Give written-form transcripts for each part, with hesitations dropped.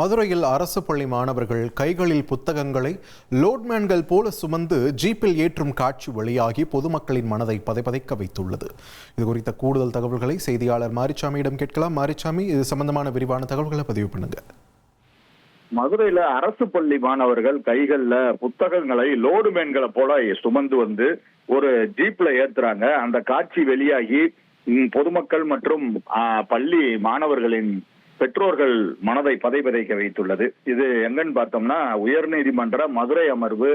மதுரையில் அரசு பள்ளி மாணவர்கள் கைகளில் புத்தகங்களை லோட்மேன்கள் போல சுமந்து ஜீப்பில் ஏற்றும் காட்சி வெளியாகி பொதுமக்களின் மனதை பதைபதைக்க வைத்துள்ளது. இது குறித்த கூடுதல் தகவல்களை செய்தியாளர் மாரிச்சாமியிடம் கேட்கலாம். மாரிச்சாமி, இது சம்பந்தமான விரிவான தகவல்களை பதிவு பண்ணுங்க. மதுரையில அரசு பள்ளி மாணவர்கள் கைகள்ல புத்தகங்களை லோடுமேன்களை போல சுமந்து வந்து ஒரு ஜீப்ல ஏத்துறாங்க. அந்த காட்சி வெளியாகி பொதுமக்கள் மற்றும் பள்ளி மாணவர்களின் பெற்றோர்கள் மனதை பதைபதைக்க வைத்துள்ளது. இது எங்கன்னு பார்த்தோம்னா, உயர்நீதிமன்ற மதுரை அமர்வு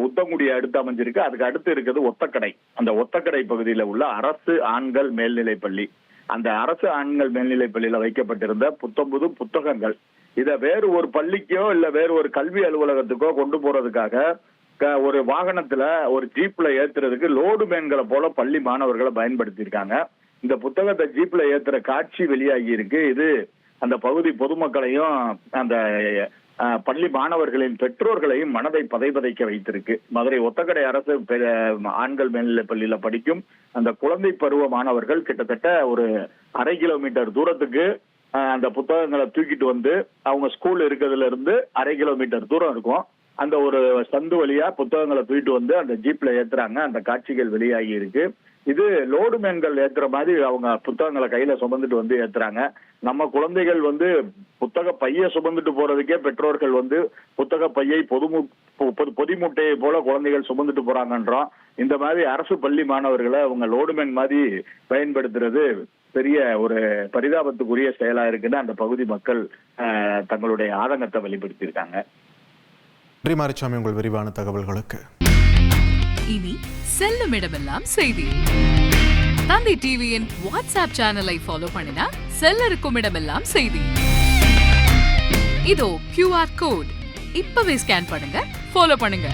உத்தங்குடியை அடுத்து அமைஞ்சிருக்கு. அதுக்கு அடுத்து இருக்கிறது ஒத்தக்கடை. அந்த ஒத்தக்கடை பகுதியில் உள்ள அரசு ஆண்கள் மேல்நிலைப் பள்ளி. அந்த அரசு ஆண்கள் மேல்நிலைப் பள்ளியில வைக்கப்பட்டிருந்த புத்தம்புது புத்தகங்கள் இதை வேறு ஒரு பள்ளிக்கோ இல்ல வேறு ஒரு கல்வி அலுவலகத்துக்கோ கொண்டு போறதுக்காக ஒரு வாகனத்துல ஒரு ஜீப்ல ஏத்துறதுக்கு லோடு மேன்களை போல பள்ளி மாணவர்களை பயன்படுத்தியிருக்காங்க. இந்த புத்தகத்தை ஜீப்ல ஏத்துற காட்சி வெளியாகி இருக்கு. இது அந்த பகுதி பொதுமக்களையும் அந்த பள்ளி மாணவர்களின் பெற்றோர்களையும் மனதை பதைபதைக்க வைத்திருக்கு. மதுரை ஒத்தக்கடை அரசு ஆண்கள் மேல்நிலைப் பள்ளியில படிக்கும் அந்த குழந்தை பருவ மாணவர்கள் கிட்டத்தட்ட ஒரு 1/2 கிலோமீட்டர் தூரத்துக்கு அந்த புத்தகங்களை தூக்கிட்டு வந்து, அவங்க ஸ்கூல் இருக்கிறதுல இருந்து 1/2 கிலோமீட்டர் தூரம் இருக்கும், அந்த ஒரு சந்து வழியா புத்தகங்களை தூக்கிட்டு வந்து அந்த ஜீப்ல ஏத்துறாங்க. அந்த காட்சிகள் வெளியாகி இருக்கு. இது லோடு மேன்கள் ஏத்துற மாதிரி அவங்க புத்தகங்களை கையில சுமந்துட்டு வந்து ஏத்துறாங்க. நம்ம குழந்தைகள் வந்து புத்தக பைய சுமந்துட்டு போறதுக்கே பெற்றோர்கள் வந்து புத்தக பையை பொதி மூட்டையை போல குழந்தைகள் சுமந்துட்டு போறாங்கன்றோம். இந்த மாதிரி அரசு பள்ளி மாணவர்களை அவங்க லோடுமேன் மாதிரி பயன்படுத்துறது பெரிய ஒரு பரிதாபத்துக்குரிய செயலா இருக்குன்னு அந்த பகுதி மக்கள் தங்களுடைய ஆதங்கத்தை வெளிப்படுத்தியிருக்காங்க. நன்றி மாரிச்சாமி, உங்கள் விரிவான தகவல்களுக்கு. இனி செல்லும் இடமெல்லாம் செய்தி. தந்தி டிவியின் வாட்ஸ்அப் சேனலை ஃபாலோ பண்ணினா செல்ல இருக்கும் இடமெல்லாம் செய்தி. இதோ QR கோட், இப்பவே ஸ்கேன் பண்ணுங்க, ஃபாலோ பண்ணுங்க.